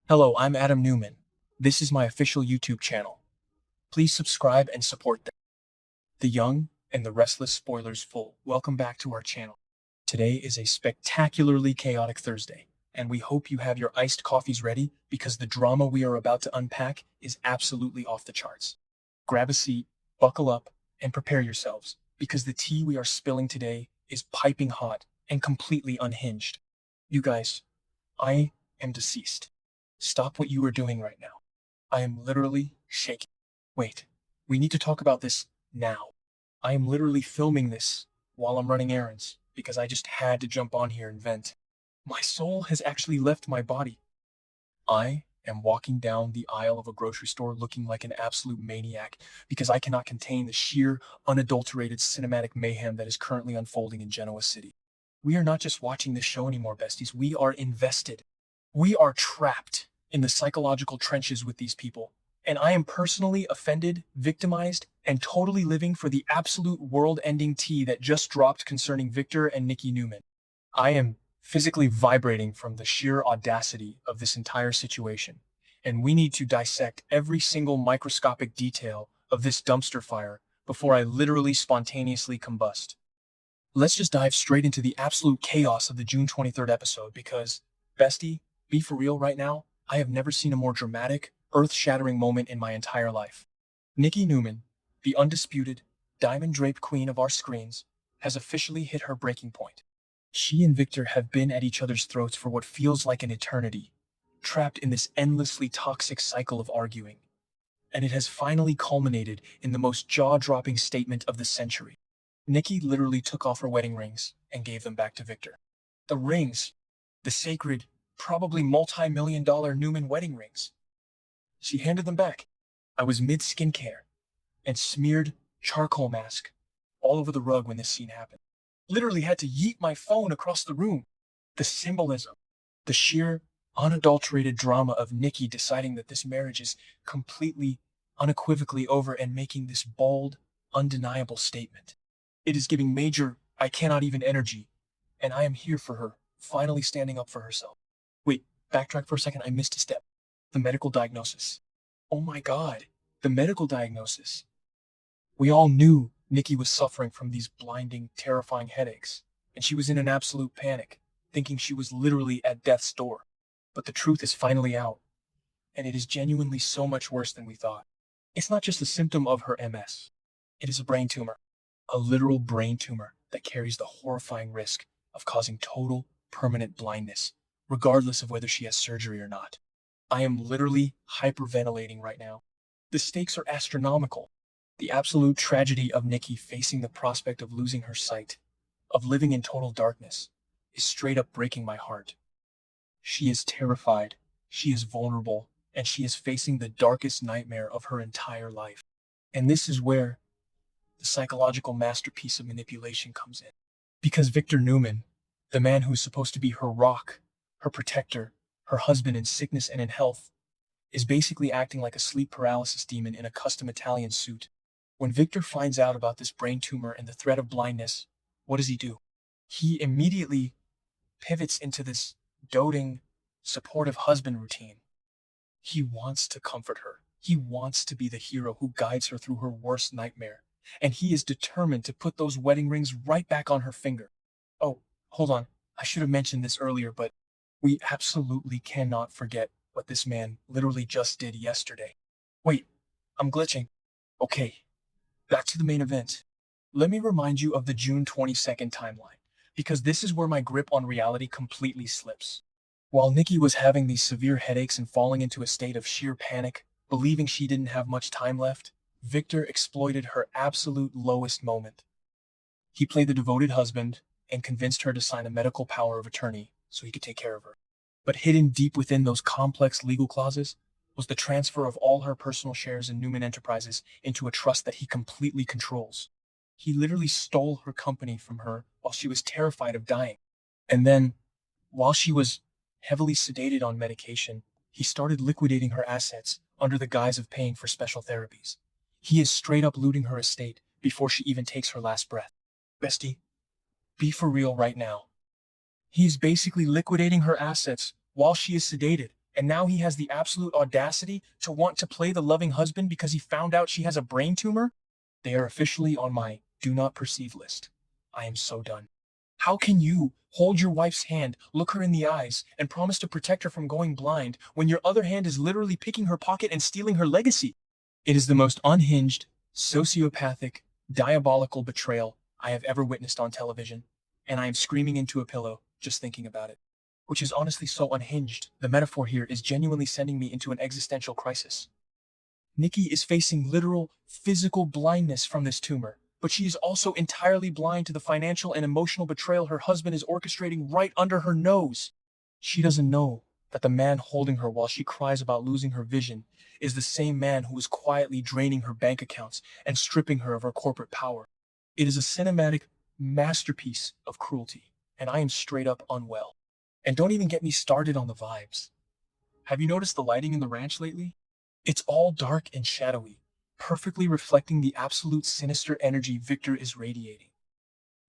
Hello, I'm Adam Newman. This is my official YouTube channel. Please subscribe and support them. The young and the restless spoilers full. Welcome back to our channel. Today is a spectacularly chaotic Thursday, and we hope you have your iced coffees ready because the drama we are about to unpack is absolutely off the charts. Grab a seat, buckle up, and prepare yourselves because the tea we are spilling today is piping hot and completely unhinged. You guys, I am deceased. Stop what you are doing right now. I am literally shaking. Wait, we need to talk about this now. I am literally filming this while I'm running errands because I just had to jump on here and vent. My soul has actually left my body. I am walking down the aisle of a grocery store looking like an absolute maniac because I cannot contain the sheer, unadulterated cinematic mayhem that is currently unfolding in Genoa City. We are not just watching this show anymore, besties. We are invested. We are trapped in the psychological trenches with these people, and I am personally offended, victimized, and totally living for the absolute world-ending tea that just dropped concerning Victor and Nikki Newman. I am physically vibrating from the sheer audacity of this entire situation, and we need to dissect every single microscopic detail of this dumpster fire before I literally spontaneously combust. Let's just dive straight into the absolute chaos of the June 23rd episode because, bestie, be for real right now, I have never seen a more dramatic, earth-shattering moment in my entire life. Nikki Newman, the undisputed, diamond-draped queen of our screens, has officially hit her breaking point. She and Victor have been at each other's throats for what feels like an eternity, trapped in this endlessly toxic cycle of arguing. And it has finally culminated in the most jaw-dropping statement of the century. Nikki literally took off her wedding rings and gave them back to Victor. The rings, the sacred, probably multi-million-dollar Newman wedding rings. She handed them back. I was mid-skincare and smeared charcoal mask all over the rug when this scene happened. Literally had to yeet my phone across the room. The symbolism, the sheer, unadulterated drama of Nikki deciding that this marriage is completely, unequivocally over and making this bold, undeniable statement. It is giving major, I cannot even energy, and I am here for her, finally standing up for herself. Wait, backtrack for a second, I missed a step. The medical diagnosis. Oh my God, the medical diagnosis. We all knew Nikki was suffering from these blinding, terrifying headaches, and she was in an absolute panic, thinking she was literally at death's door. But the truth is finally out, and it is genuinely so much worse than we thought. It's not just a symptom of her MS. It is a brain tumor, a literal brain tumor that carries the horrifying risk of causing total, permanent blindness, regardless of whether she has surgery or not. I am literally hyperventilating right now. The stakes are astronomical. The absolute tragedy of Nikki facing the prospect of losing her sight, of living in total darkness, is straight up breaking my heart. She is terrified, she is vulnerable, and she is facing the darkest nightmare of her entire life. And this is where the psychological masterpiece of manipulation comes in. Because Victor Newman, the man who is supposed to be her rock, her protector, her husband in sickness and in health, is basically acting like a sleep paralysis demon in a custom Italian suit. When Victor finds out about this brain tumor and the threat of blindness, what does he do? He immediately pivots into this doting, supportive husband routine. He wants to comfort her. He wants to be the hero who guides her through her worst nightmare. And he is determined to put those wedding rings right back on her finger. Oh, hold on. I should have mentioned this earlier, but we absolutely cannot forget what this man literally just did yesterday. Wait, I'm glitching. Okay, back to the main event. Let me remind you of the June 22nd timeline, because this is where my grip on reality completely slips. While Nikki was having these severe headaches and falling into a state of sheer panic, believing she didn't have much time left, Victor exploited her absolute lowest moment. He played the devoted husband and convinced her to sign a medical power of attorney so he could take care of her. But hidden deep within those complex legal clauses was the transfer of all her personal shares in Newman Enterprises into a trust that he completely controls. He literally stole her company from her while she was terrified of dying. And then, while she was heavily sedated on medication, he started liquidating her assets under the guise of paying for special therapies. He is straight up looting her estate before she even takes her last breath. Bestie, be for real right now. He is basically liquidating her assets while she is sedated And now he has the absolute audacity to want to play the loving husband because he found out she has a brain tumor? They are officially on my do not perceive list. I am so done. How can you hold your wife's hand, look her in the eyes, and promise to protect her from going blind when your other hand is literally picking her pocket and stealing her legacy? It is the most unhinged, sociopathic, diabolical betrayal I have ever witnessed on television, and I am screaming into a pillow just thinking about it. Which is honestly so unhinged. The metaphor here is genuinely sending me into an existential crisis. Nikki is facing literal, physical blindness from this tumor, but she is also entirely blind to the financial and emotional betrayal her husband is orchestrating right under her nose. She doesn't know that the man holding her while she cries about losing her vision is the same man who is quietly draining her bank accounts and stripping her of her corporate power. It is a cinematic masterpiece of cruelty, and I am straight up unwell. And don't even get me started on the vibes. Have you noticed the lighting in the ranch lately? It's all dark and shadowy, perfectly reflecting the absolute sinister energy Victor is radiating.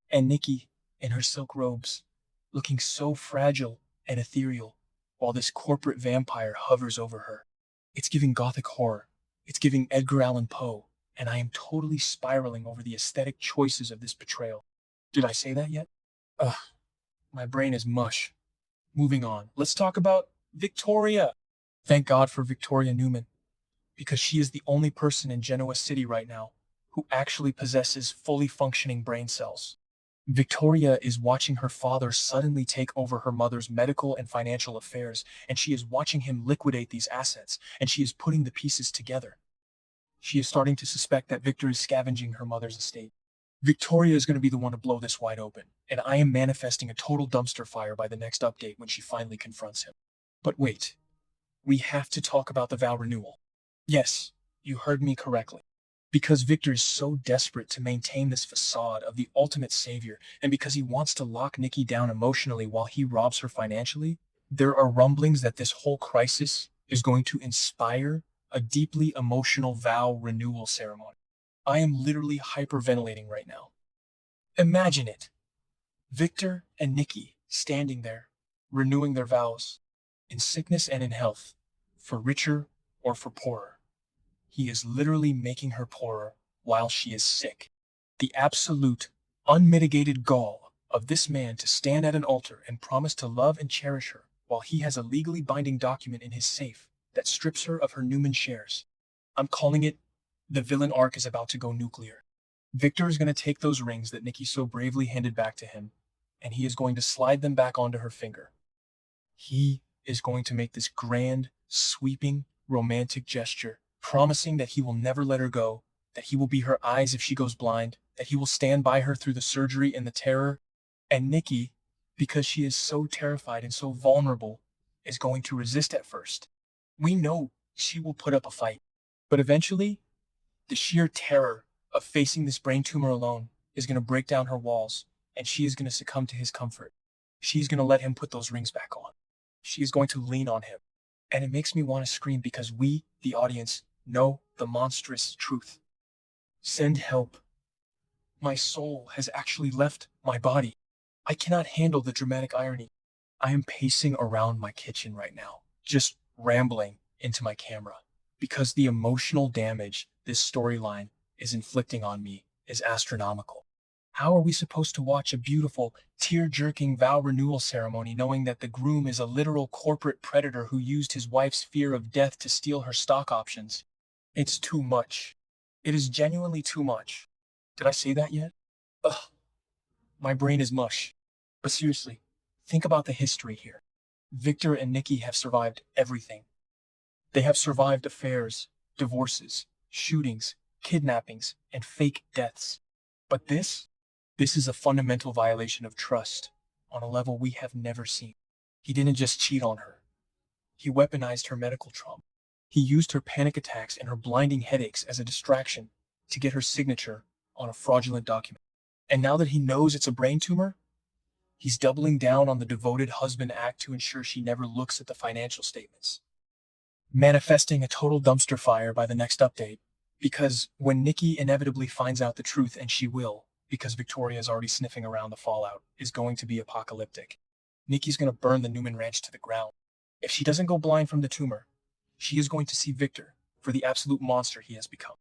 And Nikki, in her silk robes, looking so fragile and ethereal, while this corporate vampire hovers over her. It's giving gothic horror. It's giving Edgar Allan Poe, and I am totally spiraling over the aesthetic choices of this betrayal. Did I say that yet? Ugh, my brain is mush. Moving on, let's talk about Victoria. Thank God for Victoria Newman, because she is the only person in Genoa City right now who actually possesses fully functioning brain cells. Victoria is watching her father suddenly take over her mother's medical and financial affairs, and she is watching him liquidate these assets, and she is putting the pieces together. She is starting to suspect that Victor is scavenging her mother's estate. Victoria is going to be the one to blow this wide open, and I am manifesting a total dumpster fire by the next update when she finally confronts him. But wait, we have to talk about the vow renewal. Yes, you heard me correctly. Because Victor is so desperate to maintain this facade of the ultimate savior, and because he wants to lock Nikki down emotionally while he robs her financially, there are rumblings that this whole crisis is going to inspire a deeply emotional vow renewal ceremony. I am literally hyperventilating right now. Imagine it. Victor and Nikki standing there, renewing their vows, in sickness and in health, for richer or for poorer. He is literally making her poorer while she is sick. The absolute, unmitigated gall of this man to stand at an altar and promise to love and cherish her while he has a legally binding document in his safe that strips her of her Newman shares. I'm calling it the villain arc is about to go nuclear. Victor is going to take those rings that Nikki so bravely handed back to him, and he is going to slide them back onto her finger. He is going to make this grand, sweeping, romantic gesture, promising that he will never let her go, that he will be her eyes if she goes blind, that he will stand by her through the surgery and the terror. And Nikki, because she is so terrified and so vulnerable, is going to resist at first. We know she will put up a fight, but eventually, the sheer terror of facing this brain tumor alone is going to break down her walls, and she is going to succumb to his comfort. She's going to let him put those rings back on. She is going to lean on him. And it makes me want to scream because we, the audience, know the monstrous truth. Send help. My soul has actually left my body. I cannot handle the dramatic irony. I am pacing around my kitchen right now, just rambling into my camera, because the emotional damage this storyline is inflicting on me is astronomical. How are we supposed to watch a beautiful, tear-jerking vow renewal ceremony knowing that the groom is a literal corporate predator who used his wife's fear of death to steal her stock options? It's too much. It is genuinely too much. Did I say that yet? Ugh, my brain is mush. But seriously, think about the history here. Victor and Nikki have survived everything. They have survived affairs, divorces, shootings, kidnappings, and fake deaths. But this is a fundamental violation of trust on a level we have never seen. He didn't just cheat on her. He weaponized her medical trauma. He used her panic attacks and her blinding headaches as a distraction to get her signature on a fraudulent document. And now that he knows it's a brain tumor, he's doubling down on the devoted husband act to ensure she never looks at the financial statements. Manifesting a total dumpster fire by the next update, because when Nikki inevitably finds out the truth, and she will, because Victoria is already sniffing around the fallout, is going to be apocalyptic. Nikki's going to burn the Newman Ranch to the ground. If she doesn't go blind from the tumor, she is going to see Victor for the absolute monster he has become.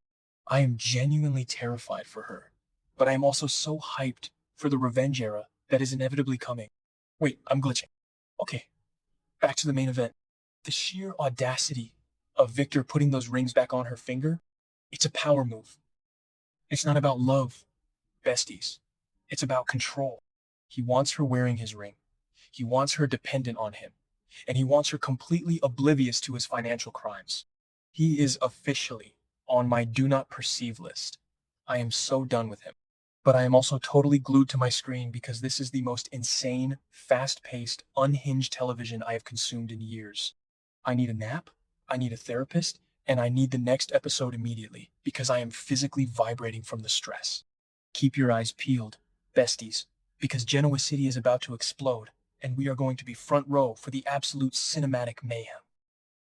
I am genuinely terrified for her, but I am also so hyped for the revenge era that is inevitably coming. Wait, I'm glitching. Okay, back to the main event. The sheer audacity of Victor putting those rings back on her finger, it's a power move. It's not about love, besties. It's about control. He wants her wearing his ring. He wants her dependent on him. And he wants her completely oblivious to his financial crimes. He is officially on my do not perceive list. I am so done with him. But I am also totally glued to my screen because this is the most insane, fast-paced, unhinged television I have consumed in years. I need a nap, I need a therapist, and I need the next episode immediately because I am physically vibrating from the stress. Keep your eyes peeled, besties, because Genoa City is about to explode, and we are going to be front row for the absolute cinematic mayhem.